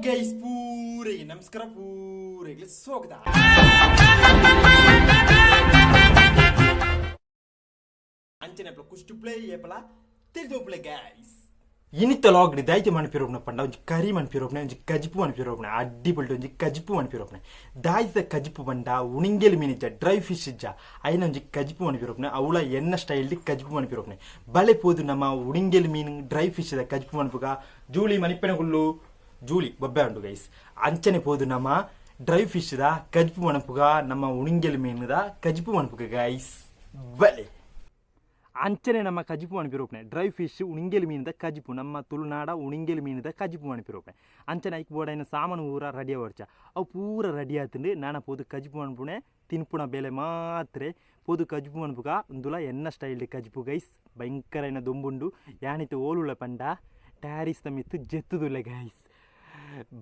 Guys ಪೂರಿಗೆ ನಮಸ್ಕಾರ ಪೂರಿಗೆ ಸ್ವಾಗತ. ಅಂಚನೆ ಕುಷ್ಟು ಪ್ಲೇ ಏಪಲ ತಿಳಿದು ಪ್ಲೇ ಗೈಸ್. ಇನಿತ ಲಾಗ್ಡಿ ದೈತೆ ಮನ್ಪಿರೋಬ್ನ ಪಂಡ ಒಂಜಿ ಕರಿ ಮನ್ಪಿರೋಬ್ನೆ ಒಂಜಿ ಕಜಿಪು ಮನ್ಪಿರೋಬ್ನೆ ಅಡ್ಡಿಪಲ್ಟು ಒಂಜಿ ಕಜಿಪು ಮನ್ಪಿರೋಬ್ನೆ ದಾಯ್ತ ಕಜಿಪು ಬಂಡ ಉಣಿಂಗೆಲ್ ಮೀನಿಜ್ಜ ಡ್ರೈ ಫಿಶ್ ಇಜ್ಜ ಐನ ಒಂಜಿ ಕಜಿಪು ಮನ್ಪಿರೋಬ್ನೆ ಅವಳ ಎನ್ನ ಸ್ಟೈಲ್ ಡಿ ಕಜಿಪು ಮನ್ಪಿರೋಬ್ನೆ ಬಲೆ ಪೋದು ನಮ್ಮ ಉಣಿಂಗೆಲ್ ಮೀನ್ ಡ್ರೈ ಫಿಶ್ ದ ಕಜಿಪು ಮನ್ಪುಗ ಜೂಲಿ ಮನಿಪ್ಪೆನ ಹುಲ್ಲು ಜೂಲಿ ಬೊಬ್ಬೆ ಉಂಡು ಗೈಸ್. ಅಂಚನೆ ಪೋದು ನಮ್ಮ ಡ್ರೈ ಫಿಶ್ ದ ಕಜಿಪು ಮನ್ಪುಗ ನಮ್ಮ ಉಣಿಂಗೆಲ್ ಮೀನ್ ದ ಕಜಿಪು ಮನ್ಪುಗ ಗೈಸ್ ಬಲೆ ಅಂಚನೆ ನಮ್ಮ ಕಜಿಪು ಮಣಿಪಿರೋಪ್ನೆ ಡ್ರೈ ಫಿಶ್ ಉಣಿಂಗೆಲ್ ಮೀನಿದ ಕಜಿಪು ನಮ್ಮ ತುಳುನಾಡ ಉಣಿಂಗೆಲ್ ಮೀನಿದ ಕಜಿಪು ಮಣಿಪಿರೋಪ್ನೆ ಅಂಚನೆ ಐಕ್ ಬೋಡೈನ ಸಾಮಾನು ಊರ ರೆಡಿ ಹೊರ್ಚ ಅವು ಪೂರ ರೆಡಿ ಆತಂಡು ನಾನ ಪೋದು ಕಜಿಪು ಮಣ್ಪುಣೆ ತಿನ್ಪುಣ ಬೇಲೆ ಮಾತ್ರೆ ಪೋದು ಕಜಿಪು ಮಣ್ಪುಗ ಒಂದುಲ ಎನ್ನ ಸ್ಟೈಲ್ ಕಜಿಪು ಗೈಸ್ ಭಯಂಕರೈನ ದೊಂಬುಂಡು ಯಾನಿತ್ತು ಓಲುಳ ಪಂಡ ಟ್ಯಾರಿಸ್ ತಮ್ಮಿತ್ತು ಜೆತ್ತುದುಲ್ಲ ಗೈಸ್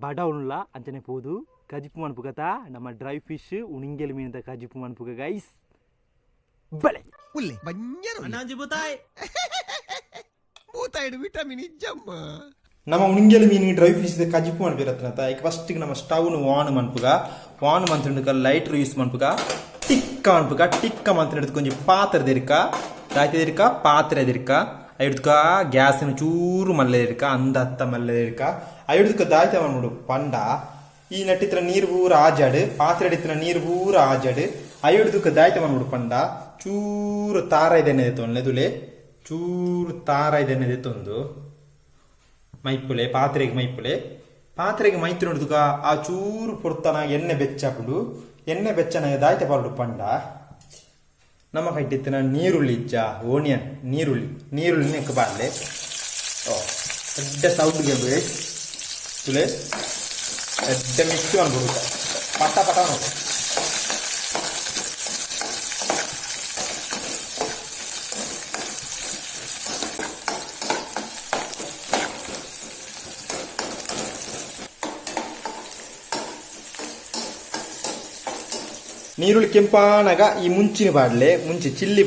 ಬಡ ಉಳ್ಳ ಅಂಚನೆ ಪೋದು ಕಜಿಪು ಮಣ್ಪುಗತ ನಮ್ಮ ಡ್ರೈ ಫಿಶ್ ಉಣಿಂಗೆಲ್ ಮೀನಿದ ಕಜಿಪು ಮಣ್ಪುಗ ಗೈಸ್ ಬಲೆ ಉಲ್ಲೆ ಬಂಜರು ಅಣ್ಣಾಜಿ ಬೂತಾಯ್ ಬೂತಾಯ್ಡು ವಿಟಮಿನ್ ಇಜ್ಜಮ್ಮ. ನಮ್ಮ ಉಣಿಂಗೆಲ್ ಮೀನ್ ಡ್ರೈ ಫಿಶ್ ಕಜಿಪು ಮನ್ಪಿರತ್ತನತ ಈಗ ಫಸ್ಟ್ ನಮ್ಮ ಸ್ಟವ್ನು ವಾನ್ ಮನ್ಪುಗ ವಾನ್ ಮಂತ್ರಿಕ ಲೈಟ್ರ್ ಯೂಸ್ ಮನ್ಪುಗ ಟಿಕ್ಕ ಮನ್ಪುಗ ಟಿಕ್ಕ ಮಂತ್ರ ಹಿಡಿದು ಕೊಂಚ ಪಾತ್ರೆದಿರ್ಕ ದಾಯ್ತದಿರ್ಕ ಪಾತ್ರೆದಿರ್ಕ ಹಿಡ್ಕ ಗ್ಯಾಸಿನ ಚೂರು ಮಲ್ಲೆದಿರ್ಕ ಅಂದತ್ತ ಮಲ್ಲೆದಿರ್ಕ ಹಿಡ್ಕ ದಾಯ್ತ ಮನ್ಬಿಡು ಪಂಡ ಈ ನಟ್ಟಿತ್ರ ನೀರು ಪೂರ ಆಜಾಡು ಪಾತ್ರೆ ಹಿಡಿತ್ರ ನೀರು ಪೂರ ಆಜಾಡು ಹಿಡ್ದಕ್ಕೆ ದಾಯ್ತ ಮನ್ಬಿಡು ಪಂಡ ಚೂರು ತಾರ ಇದೆನೆ ತೊಂದುಲೆ ಚೂರು ತಾರ ಇದೆನೆ ತೊಂದು ಮೈಪುಲೆ ಪಾತ್ರೆಗೆ ಮೈತ್ರಿ ನೋಡಿದುಕ ಆ ಚೂರು ಪುರ್ತನ ಎಣ್ಣೆ ಬೆಚ್ಚಾಪುಡು ಎಣ್ಣೆ ಬೆಚ್ಚನ ದಾಯ್ತ ಪಾಡು ಪಂಡ ನಮ್ಮ ಕಟ್ಟಿತ್ತಿನ ನೀರುಳ್ಳಿ ಇಜ್ಜ ಓನಿಯನ್ ನೀರುಳ್ಳಿ ನೆಕ್ಕ ಬಾರ್ಲೆ ಎಡ್ಡೆ ಸೌಟ್ಗೆ ತುಲೆ ಎಡ್ಡೆ ಮಿಕ್ಸ್ ಅನ್ಬಿಡುತ್ತ ಪಟ ಪಟ ನೋಡು ನೀರುಳ್ಳಿ ಕೆಂಪಾನಾಗ ಈ ಮುಂಚಿನ ಬಾಡ್ಲೆ ಮುಂಚೆ ಚಿಲ್ಲಿ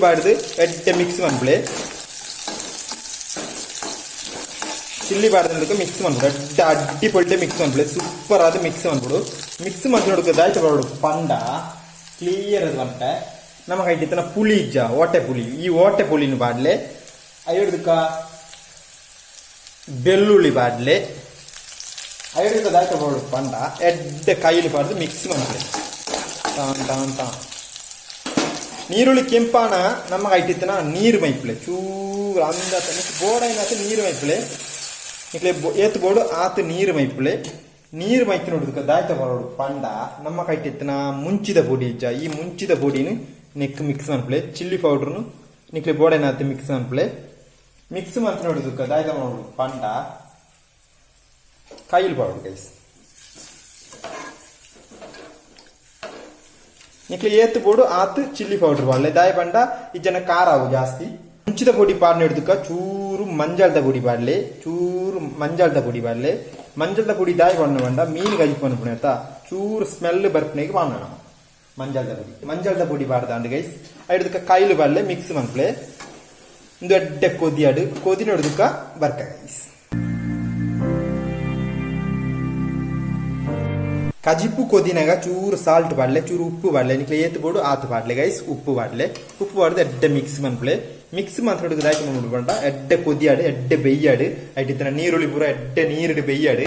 ಬಾಡ್ದು ಎಡ್ಡೆ ಮಿಕ್ಸ್ ಮನ್ಬಿಳೆ ಚಿಲ್ಲಿ ಬಾಡ್ದಕ್ಕೆ ಮಿಕ್ಸ್ ಮಾಡ್ಬಿಡು ಎಡ್ಡೆ ಅಡ್ಡಿ ಪೊಲ್ಟೆ ಮಿಕ್ಸ್ ಮನ್ಬಿಳೆ ಸೂಪರ್ ಆದ ಮಿಕ್ಸ್ ಮಾಡ್ಬಿಡು ಮಿಕ್ಸ್ ಮಾಡಿ ನೋಡಕ್ಕೆ ದಾಯ್ತ ಬಾಡು ಪಂಡ ಕ್ಲಿಯರ್ ಅದು ಬಂಟ ನಮ್ಮ ಕೈಟಿತ್ತನ ಪುಳಿ ಇಜ್ಜ ಓಟೆ ಪುಳಿ ಈ ಓಟೆ ಪುಳಿನ ಬಾಡ್ಲೆ ಐಡ್ದಕ್ಕ ಬೆಳ್ಳುಳ್ಳಿ ಬಾಡ್ಲೆ ಐಡ್ದಕ್ಕ ದಾಯ್ತ ಬಾಡು ಪಂಡ ಎಡ್ಡೆ ಕೈಲಿ ಬಾಡ್ದು ಮಿಕ್ಸ್ ಮಾಡ್ಬಿಳೆ ನೀರುಳ್ಳಿ ಕೆಂಪಾನ ನಮ್ಮ ಐಟಿತ್ತನ ನೀರು ಮೈಪ್ಲೆ ಚೂರು ಅಂದ ಬೋಡೈನಾತ ನೀರು ಮೈಪ್ಲೆ ಇಕ್ಲೆ ಏತ್ ಬೋಡು ಆತ ನೀರು ಮೈಪ್ಲೆ ನೀರು ಮೈತಿ ನೋಡುದಕ್ಕೆ ದಾಯ್ತ ಬರೋಡು ಪಂಡ ನಮ್ಮ ಕೈಟಿತ್ತನ ಮುಂಚಿದ ಪೊಡಿ ಇಜ್ಜ ಈ ಮುಂಚಿದ ಪೊಡಿನ ನೆಕ್ ಮಿಕ್ಸ್ ಮನ್ಪ್ಲೆ ಚಿಲ್ಲಿ ಪೌಡ್ರನು ನಿಕ್ಲೆ ಬೋಡೈನಾತ ಮಿಕ್ಸ್ ಮನ್ಪ್ಲೆ ಮಿಕ್ಸ್ ಮಂತ್ ನೋಡುದಕ್ಕೆ ದಾಯ್ತ ಮಾಡೋಡು ಪಂಡ ಕೈಲಿ ಬಾಡು ಗೈಸ್ ನಿಕ್ಲೆ ಏತ್ ಬೋಡು ಆತ್ ಚಿಲ್ಲಿ ಪೌಡರ್ ಬಾಡ್ಲೆ ದಾಯ ಬಂಡ ಈ ಜನ ಖಾರ ಅವು ಜಾಸ್ತಿ ಮುಂಚಿದ ಪೊಡಿ ಪಾಡ್ನ ಹಿಡ್ದಕ್ಕ ಚೂರು ಮಂಜಾಳದ ಪೊಡಿ ಬಾಡ್ಲೆ ಮಂಜಾಳದ ಪೊಡಿ ದಾಯ ಬಂಡ ಮೀನು ಗಜಿ ಪನ್ಪುಣತ ಚೂರು ಸ್ಮೆಲ್ ಬರ್ಪನೆಗೆ ಬಾಣ ಮಂಜಾಳದ ಪೊಡಿ ಬಾಡ್ದಾಂಡ್ ಗೈಸ್ ಹಿಡ್ದಕ್ಕ ಕೈಲು ಬಾಡ್ಲೆ ಮಿಕ್ಸ್ ಮನ್ಪ್ಲೆ ಒಂದು ಎಡ್ಡೆ ಕೊದಿ ನೋಡ್ದಕ್ಕ ಬರ್ಕ ಗೈಸ್ ಕಜಿಪು ಕೊದಿನಾಗ ಚೂರು ಸಾಲ್ಟ್ ಬಾಡ್ಲೆ ಚೂರು ಉಪ್ಪು ಬಾಡ್ಲೆ ನಿಕ್ಲೆ ಏತ್ ಬೋಡು ಆತ್ ಬಾಡ್ಲೆ ಗೈಸ್ ಉಪ್ಪು ಬಾಡ್ದು ಎಡ್ಡೆ ಮಿಕ್ಸ್ ಮನ್ಪ್ಲೆ ಮಿಕ್ಸ್ ಮಾತ್ರ ದಾಯ್ತು ಮಾಡ್ಬಿಡ್ಬಂಡ ಎಡ್ಡೆ ಕೊದಿಯಾಡು ಎಡ್ಡೆ ಬೆಯ್ಯಾಡು ಐಟಿತ್ತನ ನೀರುಳ್ಳಿ ಪೂರ ಎಡ್ಡೆ ನೀರಿಡು ಬೆಯ್ಯಾಡು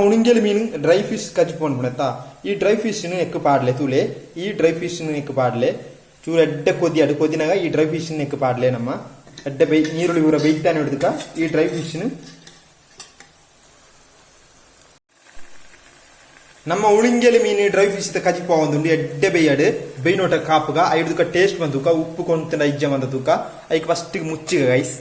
ಉಣಿಂಗೆಲ್ ಮೀನು ಡ್ರೈ ಫಿಶ್ ಕಜಿಪು ಅನ್ಬಿಡತ್ತಾ ಈ ಡ್ರೈ ಫಿಶ್ ನೆಕ್ ಪಾಡ್ಲೆ ತುಲೆ ಈ ಡ್ರೈ ಫಿಶ್ ನೆಕ್ ಪಾಡ್ಲೆ ಚೂರು ಎಡ್ಡೆ ಕೊದಿನಾಗ ಈ ಡ್ರೈ ಫಿಶ್ ನೆಕ್ ಪಾಡ್ಲೆ ನಮ್ಮ ಎಡ್ಡೆ ನೀರುಳ್ಳಿ ಊರ ಬೇಯ್ತಾನೆ ಹಿಡಿದಕ್ಕ ಈ ಡ್ರೈ ಫಿಶ್ ನಮ್ಮ ಉಳಿಂಗೆಲ್ ಮೀನು ಡ್ರೈ ಫಿಶ್ ಕಜಿಪು ಒಂದು ಎಡ್ಡೆ ಬೇಯ್ಯಾಡು ಬೇಯ್ನೋಟ ಕಾಪುಗ ಐಡ್ದಕ್ಕ ಟೇಸ್ಟ್ ಬಂದುಕ ಉಪ್ಪು ಕೊಂತ ಇಜ್ಜ ಬಂದದುಕ ಐಕ್ ಫಸ್ಟ್ ಮುಚ್ಚಿಗ ಗೈಸ್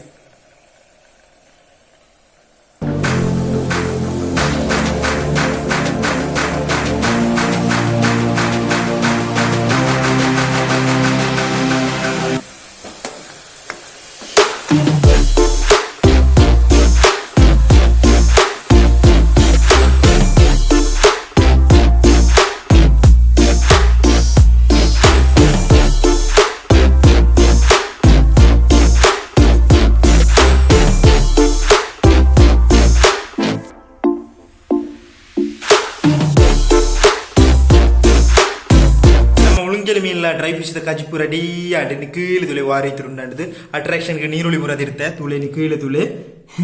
ಉಣಂಜಲ್ ಮೀನ್ಲ ಡ್ರೈ ಫಿಶ್ ಕಜಿಪು ರೆಡಿ ಆಂಡ್ ನಿಕೀಲೆ ತುಲೆ ವಾರೈತಿರುಂಡಾಂಡದು ಅಟ್ರಾಕ್ಷನ್ ಗೆ ನೀರುಳಿ ಬುರದಿರುತ್ತೆ ತುಲೆ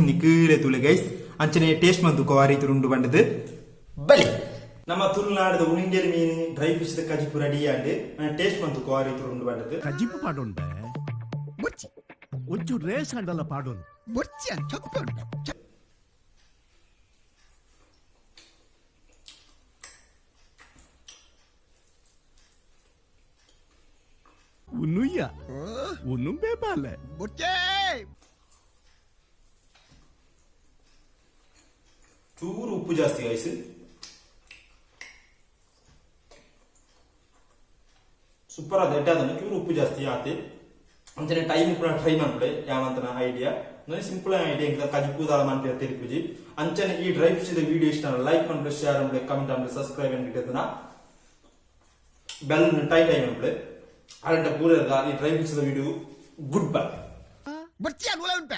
ನಿಕೀಲೆ ತುಲೆ ಗೈಸ್ ಅಂಚನೆ ಟೇಸ್ಟ್ ಮಂದು ವಾರೈತಿರುಂಡು ಬಂಡದು ಬಲಿ ನಮ್ಮ ತುಳುನಾಡದ ಉಣಂಜಲ್ ಮೀನ್ ಡ್ರೈ ಫಿಶ್ ಕಜಿಪು ರೆಡಿ ಆಂಡ್ ಟೇಸ್ಟ್ ಮಂದು ವಾರೈತಿರುಂಡು ಬಂಡದು ಕಜಿಪು ಪಾಡೊಂಡ ಬುಚ್ಚಿ ಒಂಚೂರು ರೇಸ್ ಅಂಡಲ್ಲ ಪಾಡೋನು ಬುಚ್ಚಿ ಚೊಕ್ಕೊಂಡ ಉನ್ನುಯ್ಯ ಉನ್ನು ಬೇಪಾಲೆ ಬುಚ್ಚಿ ಚೂರು ಉಪ್ಪು ಜಾಸ್ತಿ ಗೈಸ್ ಸೂಪರ್ ಆದ ಎಡ್ಡಾದನ್ನು ಚೂರು ಉಪ್ಪು ಜಾಸ್ತಿ ಆತೆ ಅಂಚನೆ ಟೈಮ್ ಕೂಡ ಟ್ರೈ ಮಾಡ್ಬಿಡೆ ಯಾವಂತನ ಐಡಿಯಾ ನನಗೆ ಸಿಂಪಲ್ ಐಡಿಯಾ ಇಂದ ಕಜಿಪುದಾದ ಮಾಡ್ತೀರ ತಿರುಪುಜಿ ಅಂಚನೆ ಈ ಡ್ರೈ ಫಿಶ್ ವಿಡಿಯೋ ಇಷ್ಟ ಲೈಕ್ ಮಾಡ್ಬಿಡೆ ಶೇರ್ ಮಾಡ್ಬಿಡೆ ಕಮೆಂಟ್ ಮಾಡ್ಬಿಡೆ ಸಬ್ಸ್ಕ್ರೈಬ್ ಮಾಡ್ಬಿಟ್ಟದನ್ನ ಬೆಲ್ ಟೈಟ್ ಆಗಿ ಮಾಡ್ಬಿಡೆ ಅರಂಟ ಪೂರ ಈ dry fish video good bye ಬುಚ್ಚಿ ಅನುಲ ಉಂಟೆ